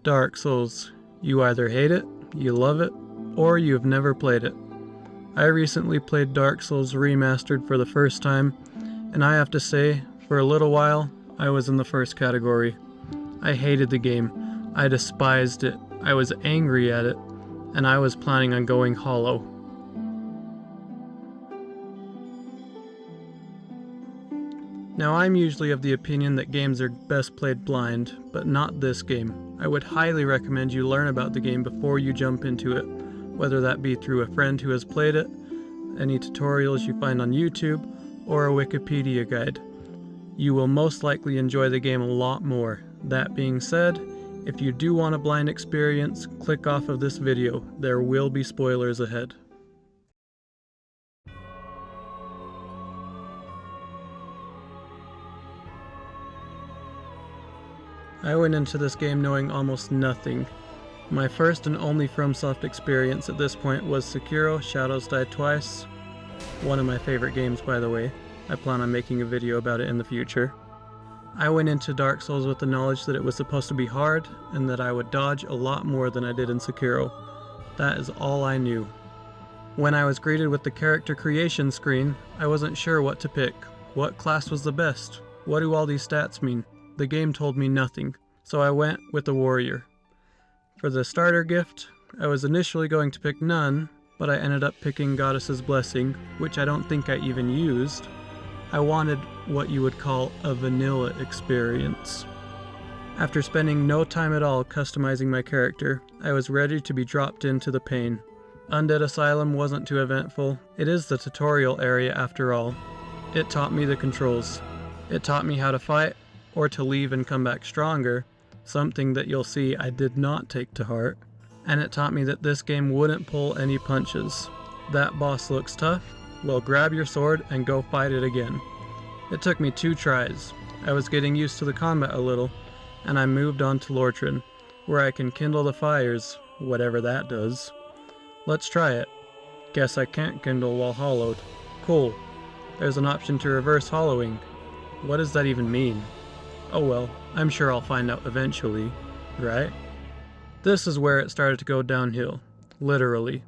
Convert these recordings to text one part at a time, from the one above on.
Dark Souls. You either hate it, you love it, or you have never played it. I recently played Dark Souls Remastered for the first time, and I have to say, for a little while, I was in the first category. I hated the game, I despised it, I was angry at it, and I was planning on going hollow. Now, I'm usually of the opinion that games are best played blind, but not this game. I would highly recommend you learn about the game before you jump into it, whether that be through a friend who has played it, any tutorials you find on YouTube, or a Wikipedia guide. You will most likely enjoy the game a lot more. That being said, if you do want a blind experience, click off of this video. There will be spoilers ahead. I went into this game knowing almost nothing. My first and only FromSoft experience at this point was Sekiro: Shadows Die Twice. One of my favorite games, by the way. I plan on making a video about it in the future. I went into Dark Souls with the knowledge that it was supposed to be hard, and that I would dodge a lot more than I did in Sekiro. That is all I knew. When I was greeted with the character creation screen, I wasn't sure what to pick. What class was the best? What do all these stats mean? The game told me nothing, so I went with the warrior. For the starter gift, I was initially going to pick none, but I ended up picking Goddess's Blessing, which I don't think I even used. I wanted what you would call a vanilla experience. After spending no time at all customizing my character, I was ready to be dropped into the pain. Undead Asylum wasn't too eventful. It is the tutorial area after all. It taught me the controls. It taught me how to fight, or to leave and come back stronger, something that you'll see I did not take to heart. And it taught me that this game wouldn't pull any punches. That boss looks tough? Well, grab your sword and go fight it again. It took me 2 tries. I was getting used to the combat a little, and I moved on to Lordran, where I can kindle the fires, whatever that does. Let's try it. Guess I can't kindle while hollowed. Cool. There's an option to reverse hollowing. What does that even mean? Oh well, I'm sure I'll find out eventually, right? This is where it started to go downhill, literally.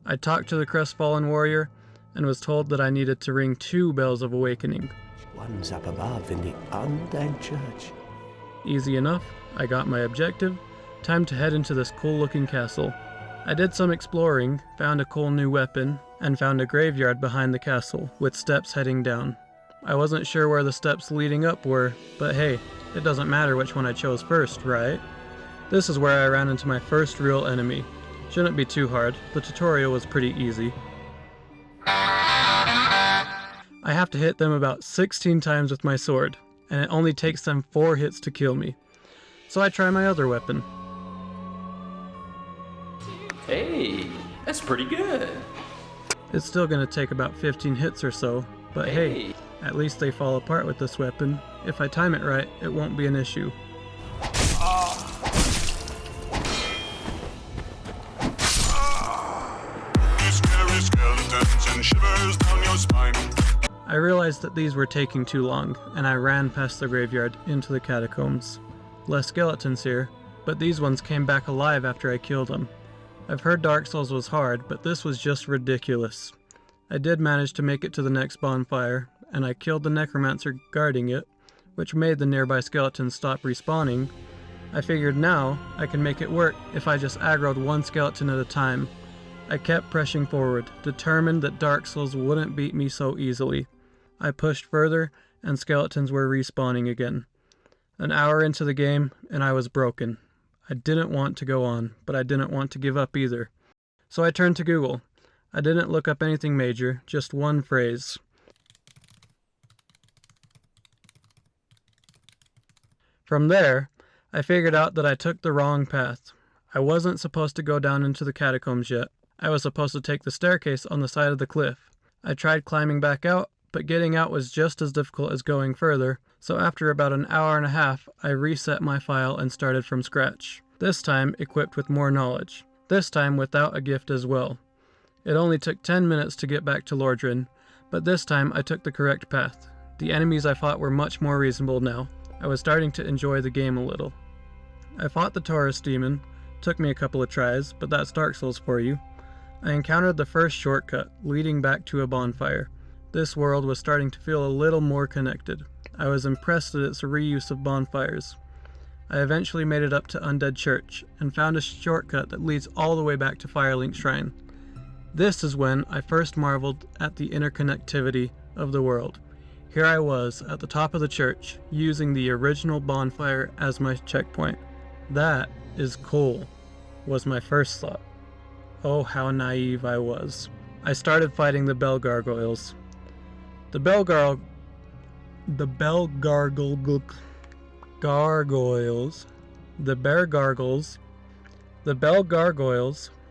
I talked to the crestfallen warrior, and was told that I needed to ring 2 bells of awakening. One's up above in the undead church. Easy enough, I got my objective. Time to head into this cool looking castle. I did some exploring, found a cool new weapon, and found a graveyard behind the castle, with steps heading down. I wasn't sure where the steps leading up were, but hey, it doesn't matter which one I chose first, right? This is where I ran into my first real enemy. Shouldn't be too hard, the tutorial was pretty easy. I have to hit them about 16 times with my sword, and it only takes them 4 hits to kill me. So I try my other weapon. Hey, that's pretty good. It's still gonna take about 15 hits or so, but hey, at least they fall apart with this weapon. If I time it right, it won't be an issue. I realized that these were taking too long, and I ran past the graveyard into the catacombs. Less skeletons here, but these ones came back alive after I killed them. I've heard Dark Souls was hard, but this was just ridiculous. I did manage to make it to the next bonfire, and I killed the necromancer guarding it, which made the nearby skeletons stop respawning. I figured now I can make it work if I just aggroed 1 skeleton at a time. I kept pressing forward, determined that Dark Souls wouldn't beat me so easily. I pushed further, and skeletons were respawning again. An hour into the game, and I was broken. I didn't want to go on, but I didn't want to give up either. So I turned to Google. I didn't look up anything major, just one phrase. From there, I figured out that I took the wrong path. I wasn't supposed to go down into the catacombs yet. I was supposed to take the staircase on the side of the cliff. I tried climbing back out, but getting out was just as difficult as going further, so after about an hour and a half, I reset my file and started from scratch. This time equipped with more knowledge. This time without a gift as well. It only took 10 minutes to get back to Lordran, but this time I took the correct path. The enemies I fought were much more reasonable now. I was starting to enjoy the game a little. I fought the Taurus demon, took me a couple of tries, but that's Dark Souls for you. I encountered the first shortcut, leading back to a bonfire. This world was starting to feel a little more connected. I was impressed at its reuse of bonfires. I eventually made it up to Undead Church, and found a shortcut that leads all the way back to Firelink Shrine. This is when I first marveled at the interconnectivity of the world. Here I was, at the top of the church, using the original bonfire as my checkpoint. That is cool, was my first thought. Oh, how naive I was. I started fighting the bell gargoyles. The bell gargoyles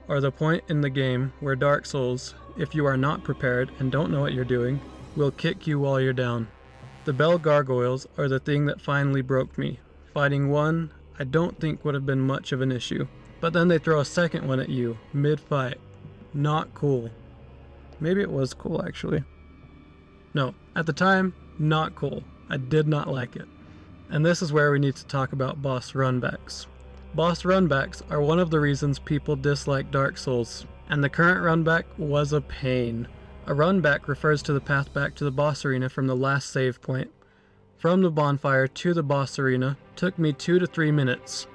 are the point in the game where Dark Souls, if you are not prepared and don't know what you're doing, will kick you while you're down. The bell gargoyles are the thing that finally broke me. Fighting one, I don't think would have been much of an issue. But then they throw a second one at you, mid-fight. Not cool. Maybe it was cool, actually. No, at the time, not cool. I did not like it. And this is where we need to talk about boss runbacks. Boss runbacks are one of the reasons people dislike Dark Souls, and the current runback was a pain. A runback refers to the path back to the boss arena from the last save point. From the bonfire to the boss arena took me 2 to 3 minutes.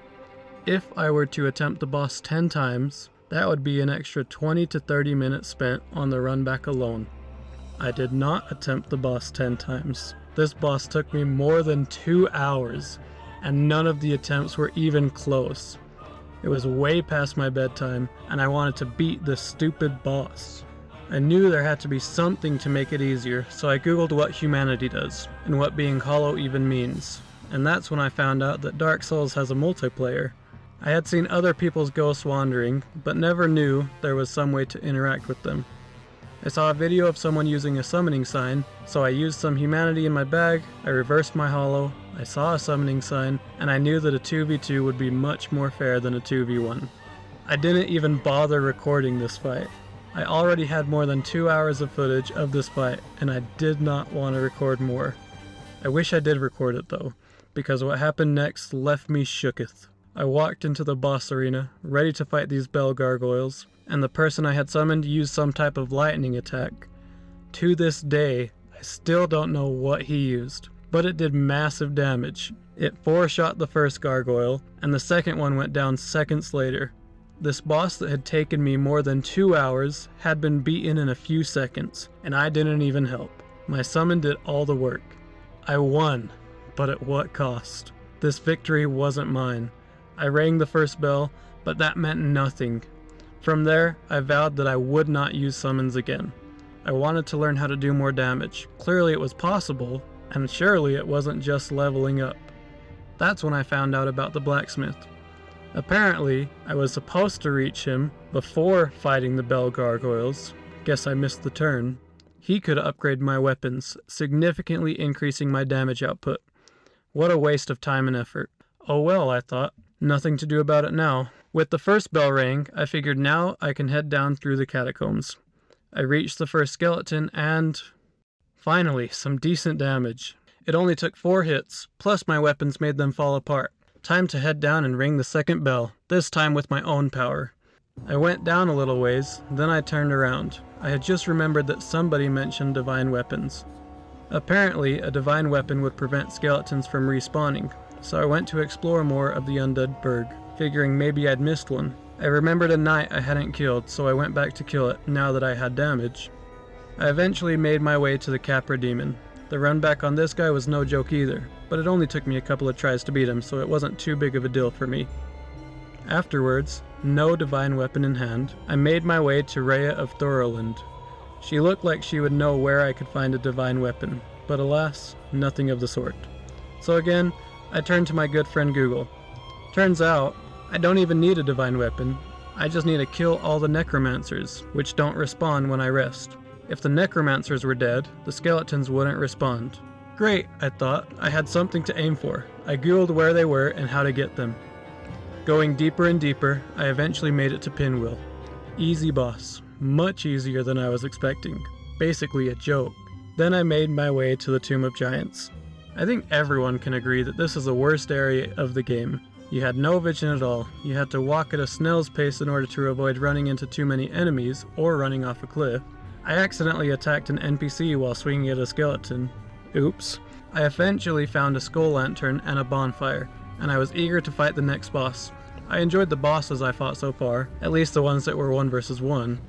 If I were to attempt the boss 10 times, that would be an extra 20 to 30 minutes spent on the runback alone. I did not attempt the boss 10 times. This boss took me more than 2 hours, and none of the attempts were even close. It was way past my bedtime, and I wanted to beat this stupid boss. I knew there had to be something to make it easier, so I googled what humanity does, and what being hollow even means. And that's when I found out that Dark Souls has a multiplayer. I had seen other people's ghosts wandering, but never knew there was some way to interact with them. I saw a video of someone using a summoning sign, so I used some humanity in my bag, I reversed my hollow, I saw a summoning sign, and I knew that a 2v2 would be much more fair than a 2v1. I didn't even bother recording this fight. I already had more than 2 hours of footage of this fight, and I did not want to record more. I wish I did record it though, because what happened next left me shooketh. I walked into the boss arena, ready to fight these bell gargoyles, and the person I had summoned used some type of lightning attack. To this day, I still don't know what he used, but it did massive damage. It 4-shot the first gargoyle, and the second one went down seconds later. This boss that had taken me more than 2 hours had been beaten in a few seconds, and I didn't even help. My summon did all the work. I won, but at what cost? This victory wasn't mine. I rang the first bell, but that meant nothing. From there, I vowed that I would not use summons again. I wanted to learn how to do more damage. Clearly it was possible, and surely it wasn't just leveling up. That's when I found out about the blacksmith. Apparently, I was supposed to reach him before fighting the bell gargoyles. Guess I missed the turn. He could upgrade my weapons, significantly increasing my damage output. What a waste of time and effort. Oh well, I thought. Nothing to do about it now. With the first bell rang, I figured now I can head down through the catacombs. I reached the first skeleton and... finally, some decent damage. It only took 4 hits, plus my weapons made them fall apart. Time to head down and ring the second bell, this time with my own power. I went down a little ways, then I turned around. I had just remembered that somebody mentioned divine weapons. Apparently, a divine weapon would prevent skeletons from respawning, so I went to explore more of the undead burg, figuring maybe I'd missed one. I remembered a knight I hadn't killed, so I went back to kill it, now that I had damage. I eventually made my way to the Capra demon. The run back on this guy was no joke either, but it only took me a couple of tries to beat him, so it wasn't too big of a deal for me. Afterwards, no divine weapon in hand, I made my way to Rhea of Thorogood. She looked like she would know where I could find a divine weapon, but alas, nothing of the sort. So again, I turned to my good friend Google. Turns out, I don't even need a divine weapon, I just need to kill all the necromancers, which don't respawn when I rest. If the necromancers were dead, the skeletons wouldn't respond. Great, I thought, I had something to aim for. I googled where they were and how to get them. Going deeper and deeper, I eventually made it to Pinwheel. Easy boss, much easier than I was expecting. Basically a joke. Then I made my way to the Tomb of Giants. I think everyone can agree that this is the worst area of the game. You had no vision at all. You had to walk at a snail's pace in order to avoid running into too many enemies or running off a cliff. I accidentally attacked an NPC while swinging at a skeleton. Oops. I eventually found a skull lantern and a bonfire, and I was eager to fight the next boss. I enjoyed the bosses I fought so far, at least the ones that were 1 versus 1.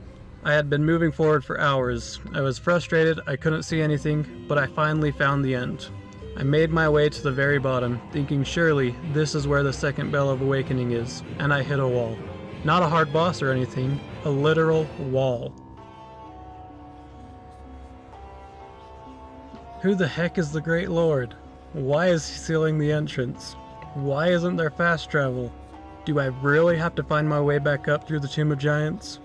I had been moving forward for hours. I was frustrated, I couldn't see anything, but I finally found the end. I made my way to the very bottom, thinking surely this is where the second Bell of Awakening is, and I hit a wall. Not a hard boss or anything, a literal wall. Who the heck is the Great Lord? Why is he sealing the entrance? Why isn't there fast travel? Do I really have to find my way back up through the Tomb of Giants?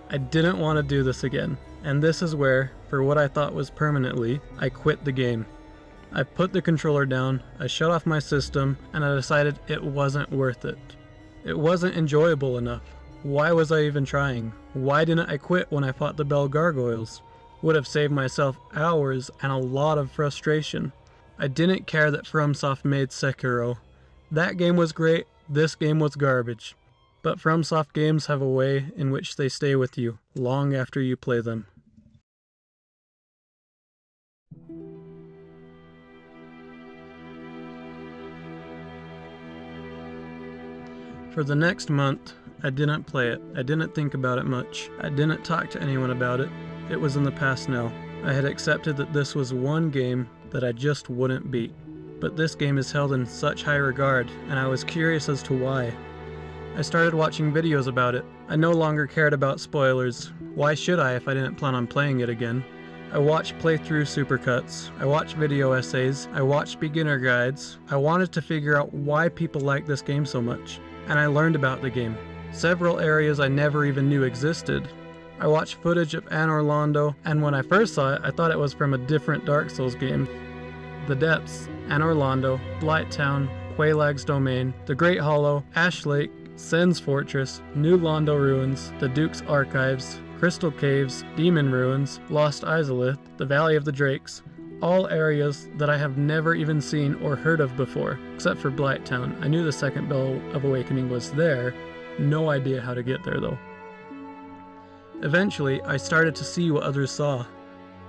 I didn't want to do this again, and this is where, for what I thought was permanently, I quit the game. I put the controller down, I shut off my system, and I decided it wasn't worth it. It wasn't enjoyable enough. Why was I even trying? Why didn't I quit when I fought the Bell Gargoyles? Would have saved myself hours and a lot of frustration. I didn't care that FromSoft made Sekiro. That game was great, this game was garbage. But FromSoft games have a way in which they stay with you, long after you play them. For the next month, I didn't play it. I didn't think about it much. I didn't talk to anyone about it. It was in the past now. I had accepted that this was one game that I just wouldn't beat. But this game is held in such high regard, and I was curious as to why. I started watching videos about it. I no longer cared about spoilers. Why should I if I didn't plan on playing it again? I watched playthrough supercuts. I watched video essays. I watched beginner guides. I wanted to figure out why people like this game so much. And I learned about the game. Several areas I never even knew existed. I watched footage of Anor Londo, and when I first saw it, I thought it was from a different Dark Souls game. The Depths, Anor Londo, Blighttown, Quelaag's Domain, the Great Hollow, Ash Lake, Sen's Fortress, New Londo Ruins, the Duke's Archives, Crystal Caves, Demon Ruins, Lost Izalith, the Valley of the Drakes, all areas that I have never even seen or heard of before, except for Blighttown. I knew the second Bell of Awakening was there, no idea how to get there though. Eventually, I started to see what others saw.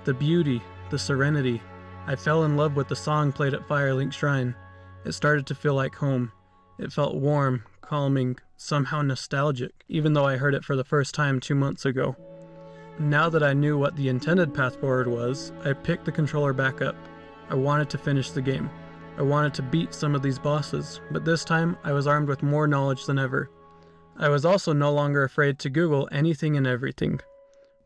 The beauty, the serenity. I fell in love with the song played at Firelink Shrine. It started to feel like home. It felt warm, calming, somehow nostalgic, even though I heard it for the first time 2 months ago. Now that I knew what the intended path forward was, I picked the controller back up. I wanted to finish the game. I wanted to beat some of these bosses, but this time I was armed with more knowledge than ever. I was also no longer afraid to Google anything and everything.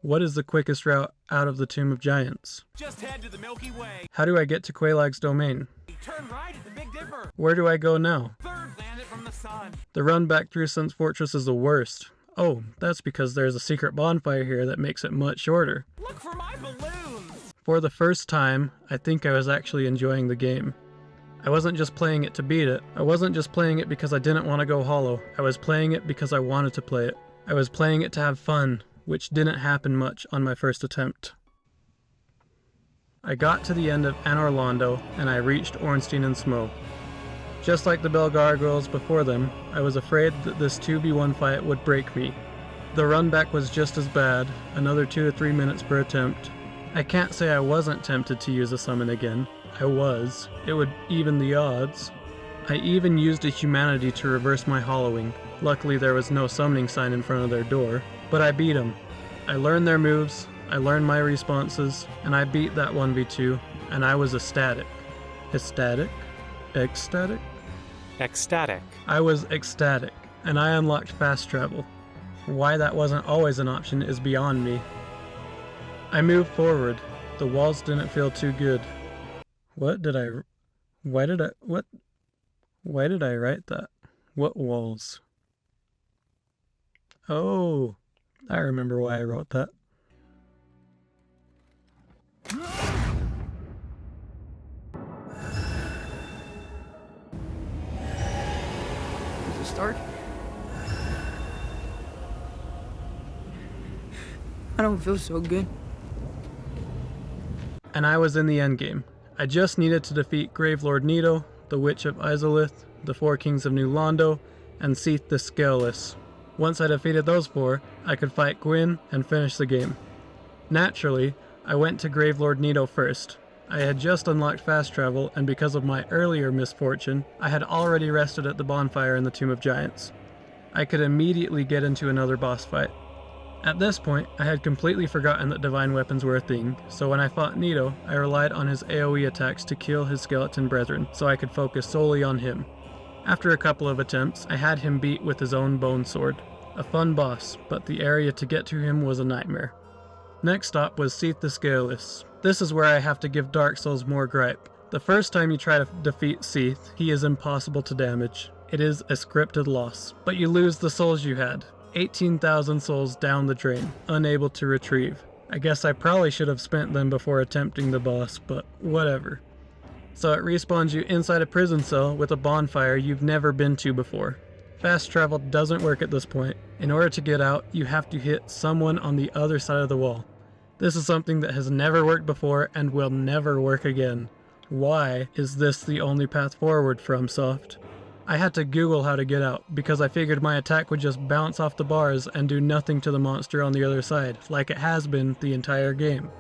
What is the quickest route out of the Tomb of Giants? Just head to the Milky Way. How do I get to Quelaag's Domain? Turn right at the Big Dipper. Where do I go now? Third planet from the sun. The run back through Sen's Fortress is the worst. Oh, that's because there's a secret bonfire here that makes it much shorter. Look for my balloons. For the first time, I think I was actually enjoying the game. I wasn't just playing it to beat it. I wasn't just playing it because I didn't want to go hollow. I was playing it because I wanted to play it. I was playing it to have fun, which didn't happen much on my first attempt. I got to the end of Anor Londo, and I reached Ornstein and Smough. Just like the Bell Gargoyles before them, I was afraid that this 2v1 fight would break me. The run back was just as bad, another 2 to 3 minutes per attempt. I can't say I wasn't tempted to use a summon again. I was. It would even the odds. I even used a humanity to reverse my hollowing. Luckily there was no summoning sign in front of their door, but I beat them. I learned their moves, I learned my responses, and I beat that 1v2, and I was ecstatic. Ecstatic? Ecstatic? Ecstatic. I was ecstatic, and I unlocked fast travel. Why that wasn't always an option is beyond me. I moved forward. The walls didn't feel too good. Why did I write that? What walls? Oh, I remember why I wrote that. Does it start? I don't feel so good. And I was in the endgame. I just needed to defeat Gravelord Nito, the Witch of Izalith, the 4 Kings of New Londo, and Seath the Scaleless. Once I defeated those 4, I could fight Gwyn and finish the game. Naturally, I went to Gravelord Nito first. I had just unlocked fast travel, and because of my earlier misfortune, I had already rested at the bonfire in the Tomb of Giants. I could immediately get into another boss fight. At this point, I had completely forgotten that divine weapons were a thing, so when I fought Nito, I relied on his AoE attacks to kill his skeleton brethren, so I could focus solely on him. After a couple of attempts, I had him beat with his own bone sword. A fun boss, but the area to get to him was a nightmare. Next stop was Seath the Scaleless. This is where I have to give Dark Souls more gripe. The first time you try to defeat Seath, he is impossible to damage. It is a scripted loss, but you lose the souls you had. 18,000 souls down the drain, unable to retrieve. I guess I probably should have spent them before attempting the boss, but whatever. So it respawns you inside a prison cell with a bonfire you've never been to before. Fast travel doesn't work at this point. In order to get out, you have to hit someone on the other side of the wall. This is something that has never worked before and will never work again. Why is this the only path forward, FromSoft? I had to Google how to get out, because I figured my attack would just bounce off the bars and do nothing to the monster on the other side, like it has been the entire game.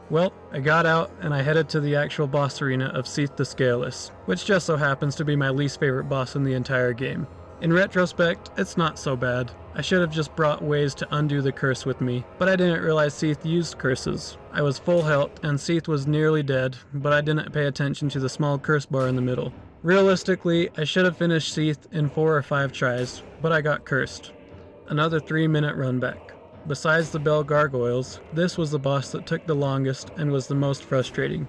Well, I got out and I headed to the actual boss arena of Seath the Scaleless, which just so happens to be my least favorite boss in the entire game. In retrospect, it's not so bad. I should have just brought ways to undo the curse with me, but I didn't realize Seath used curses. I was full health and Seath was nearly dead, but I didn't pay attention to the small curse bar in the middle. Realistically, I should have finished Seath in 4 or 5 tries, but I got cursed. Another 3-minute run back. Besides the bell gargoyles, this was the boss that took the longest and was the most frustrating.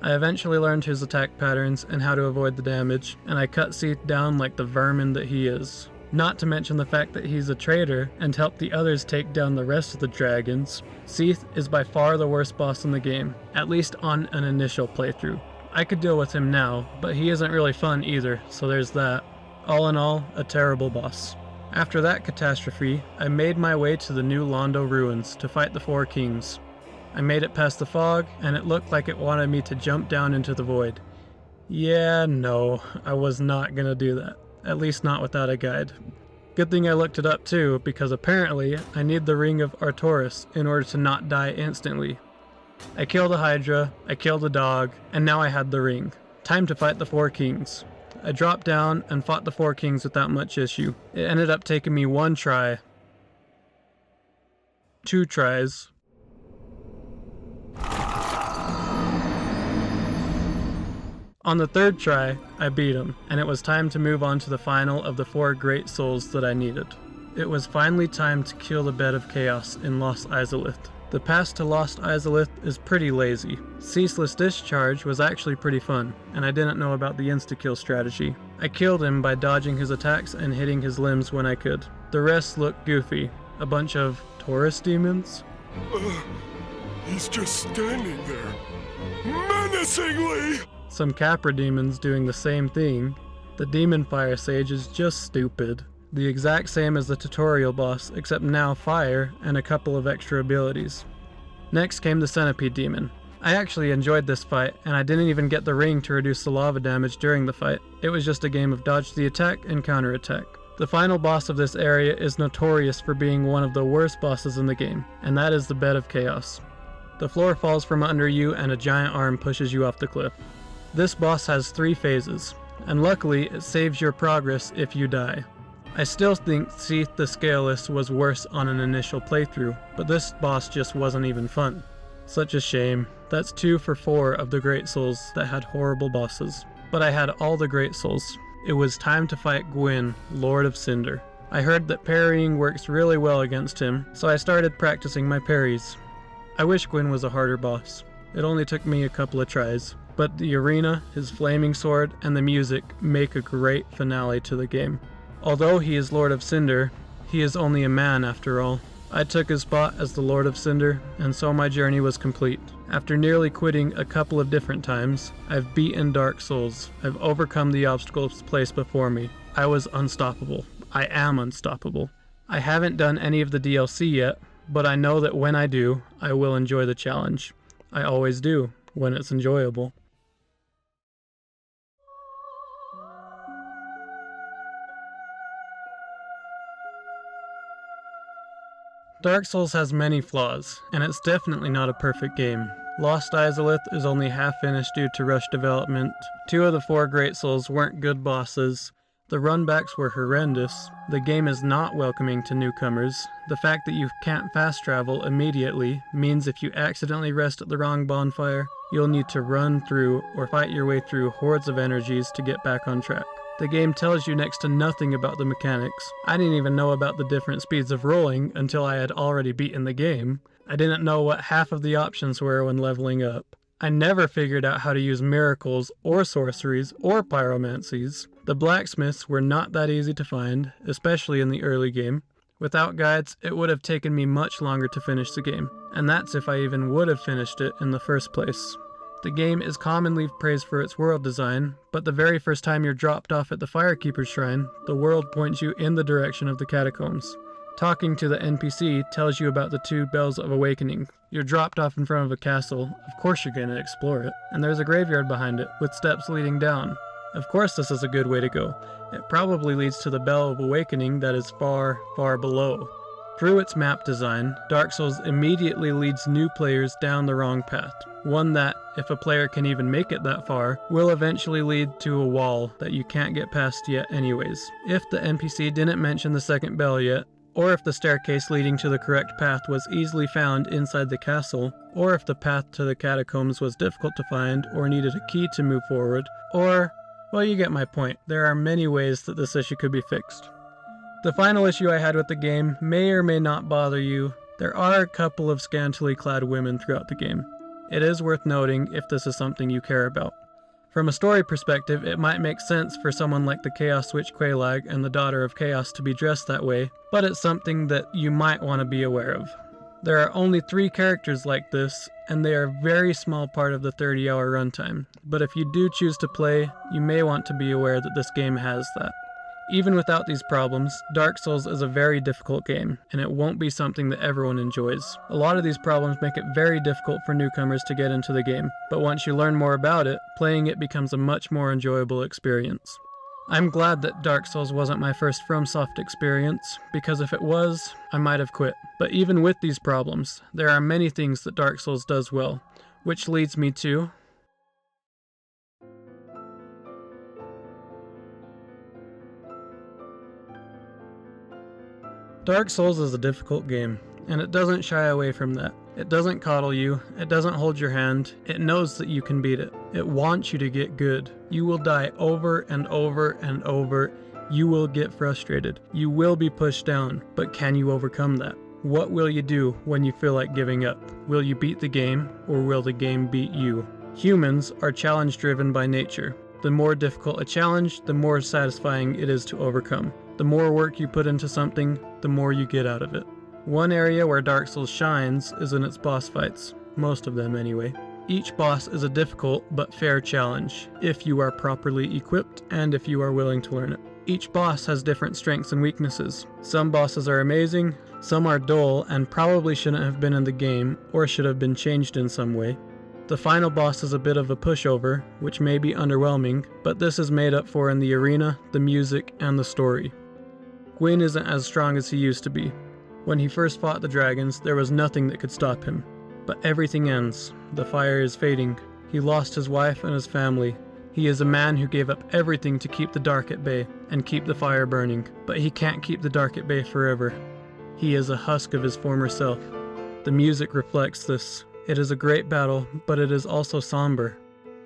I eventually learned his attack patterns and how to avoid the damage, and I cut Seath down like the vermin that he is. Not to mention the fact that he's a traitor and helped the others take down the rest of the dragons. Seath is by far the worst boss in the game, at least on an initial playthrough. I could deal with him now, but he isn't really fun either, so there's that. All in all, a terrible boss. After that catastrophe, I made my way to the New Londo ruins to fight the 4 kings. I made it past the fog, and it looked like it wanted me to jump down into the void. Yeah, no, I was not gonna do that. At least not without a guide. Good thing I looked it up too, because apparently I need the Ring of Artoris in order to not die instantly. I killed a Hydra, I killed a dog, and now I had the ring. Time to fight the 4 kings. I dropped down and fought the 4 kings without much issue. It ended up taking me 1 try. 2 tries. On the 3rd try, I beat him, and it was time to move on to the final of the 4 great souls that I needed. It was finally time to kill the Bed of Chaos in Lost Izalith. The path to Lost Izalith is pretty lazy. Ceaseless Discharge was actually pretty fun, and I didn't know about the insta-kill strategy. I killed him by dodging his attacks and hitting his limbs when I could. The rest looked goofy. A bunch of Taurus demons? He's just standing there, menacingly! Some Capra demons doing the same thing. The Demon Fire Sage is just stupid. The exact same as the tutorial boss, except now fire and a couple of extra abilities. Next came the Centipede Demon. I actually enjoyed this fight, and I didn't even get the ring to reduce the lava damage during the fight. It was just a game of dodge the attack and counterattack. The final boss of this area is notorious for being one of the worst bosses in the game, and that is the Bed of Chaos. The floor falls from under you and a giant arm pushes you off the cliff. This boss has 3 phases, and luckily it saves your progress if you die. I still think Seath the Scaleless was worse on an initial playthrough, but this boss just wasn't even fun. Such a shame. That's 2 for 4 of the Great Souls that had horrible bosses. But I had all the Great Souls. It was time to fight Gwyn, Lord of Cinder. I heard that parrying works really well against him, so I started practicing my parries. I wish Gwyn was a harder boss. It only took me a couple of tries, but the arena, his flaming sword, and the music make a great finale to the game. Although he is Lord of Cinder, he is only a man after all. I took his spot as the Lord of Cinder, and so my journey was complete. After nearly quitting a couple of different times, I've beaten Dark Souls. I've overcome the obstacles placed before me. I was unstoppable. I am unstoppable. I haven't done any of the DLC yet, but I know that when I do, I will enjoy the challenge. I always do, when it's enjoyable. Dark Souls has many flaws, and it's definitely not a perfect game. Lost Izalith is only half finished due to rush development. 2 of the 4 Great Souls weren't good bosses. The runbacks were horrendous. The game is not welcoming to newcomers. The fact that you can't fast travel immediately means if you accidentally rest at the wrong bonfire, you'll need to run through or fight your way through hordes of energies to get back on track. The game tells you next to nothing about the mechanics. I didn't even know about the different speeds of rolling until I had already beaten the game. I didn't know what half of the options were when leveling up. I never figured out how to use miracles or sorceries or pyromancies. The blacksmiths were not that easy to find, especially in the early game. Without guides, it would have taken me much longer to finish the game, and that's if I even would have finished it in the first place. The game is commonly praised for its world design, but the very first time you're dropped off at the Firekeeper's Shrine, the world points you in the direction of the catacombs. Talking to the NPC tells you about the 2 Bells of Awakening. You're dropped off in front of a castle, of course you're going to explore it, and there's a graveyard behind it, with steps leading down. Of course this is a good way to go. It probably leads to the Bell of Awakening that is far, far below. Through its map design, Dark Souls immediately leads new players down the wrong path. One that, if a player can even make it that far, will eventually lead to a wall that you can't get past yet anyways. If the NPC didn't mention the second bell yet, or if the staircase leading to the correct path was easily found inside the castle, or if the path to the catacombs was difficult to find or needed a key to move forward, or, well, you get my point. There are many ways that this issue could be fixed. The final issue I had with the game may or may not bother you. There are a couple of scantily clad women throughout the game. It is worth noting if this is something you care about. From a story perspective, it might make sense for someone like the Chaos Witch Quelaag and the Daughter of Chaos to be dressed that way, but it's something that you might want to be aware of. There are only 3 characters like this, and they are a very small part of the 30-hour runtime, but if you do choose to play, you may want to be aware that this game has that. Even without these problems, Dark Souls is a very difficult game, and it won't be something that everyone enjoys. A lot of these problems make it very difficult for newcomers to get into the game, but once you learn more about it, playing it becomes a much more enjoyable experience. I'm glad that Dark Souls wasn't my first FromSoft experience, because if it was, I might have quit. But even with these problems, there are many things that Dark Souls does well, which leads me to... Dark Souls is a difficult game, and it doesn't shy away from that. It doesn't coddle you, it doesn't hold your hand, it knows that you can beat it. It wants you to get good. You will die over and over and over. You will get frustrated. You will be pushed down, but can you overcome that? What will you do when you feel like giving up? Will you beat the game, or will the game beat you? Humans are challenge driven by nature. The more difficult a challenge, the more satisfying it is to overcome. The more work you put into something, the more you get out of it. One area where Dark Souls shines is in its boss fights, most of them anyway. Each boss is a difficult but fair challenge, if you are properly equipped and if you are willing to learn it. Each boss has different strengths and weaknesses. Some bosses are amazing, some are dull and probably shouldn't have been in the game or should have been changed in some way. The final boss is a bit of a pushover, which may be underwhelming, but this is made up for in the arena, the music, and the story. Gwyn isn't as strong as he used to be. When he first fought the dragons, there was nothing that could stop him. But everything ends. The fire is fading. He lost his wife and his family. He is a man who gave up everything to keep the dark at bay and keep the fire burning. But he can't keep the dark at bay forever. He is a husk of his former self. The music reflects this. It is a great battle, but it is also somber.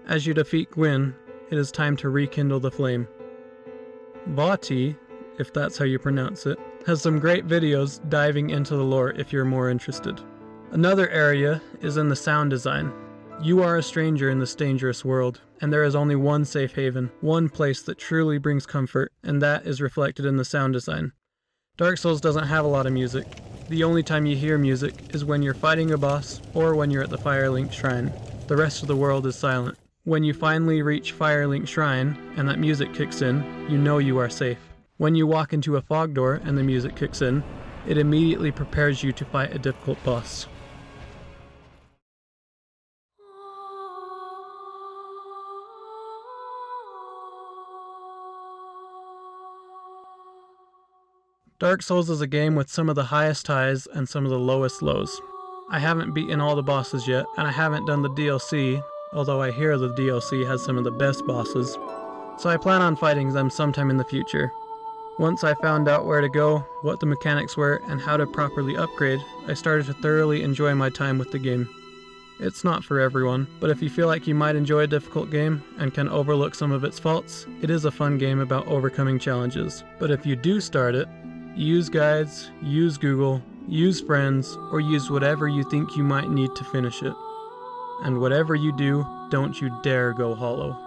As you defeat Gwyn, it is time to rekindle the flame. Vati, if that's how you pronounce it, has some great videos diving into the lore if you're more interested. Another area is in the sound design. You are a stranger in this dangerous world, and there is only one safe haven, one place that truly brings comfort, and that is reflected in the sound design. Dark Souls doesn't have a lot of music. The only time you hear music is when you're fighting a boss or when you're at the Firelink Shrine. The rest of the world is silent. When you finally reach Firelink Shrine and that music kicks in, you know you are safe. When you walk into a fog door and the music kicks in, it immediately prepares you to fight a difficult boss. Dark Souls is a game with some of the highest highs and some of the lowest lows. I haven't beaten all the bosses yet, and I haven't done the DLC, although I hear the DLC has some of the best bosses, so I plan on fighting them sometime in the future. Once I found out where to go, what the mechanics were, and how to properly upgrade, I started to thoroughly enjoy my time with the game. It's not for everyone, but if you feel like you might enjoy a difficult game and can overlook some of its faults, it is a fun game about overcoming challenges. But if you do start it, use guides, use Google, use friends, or use whatever you think you might need to finish it. And whatever you do, don't you dare go hollow.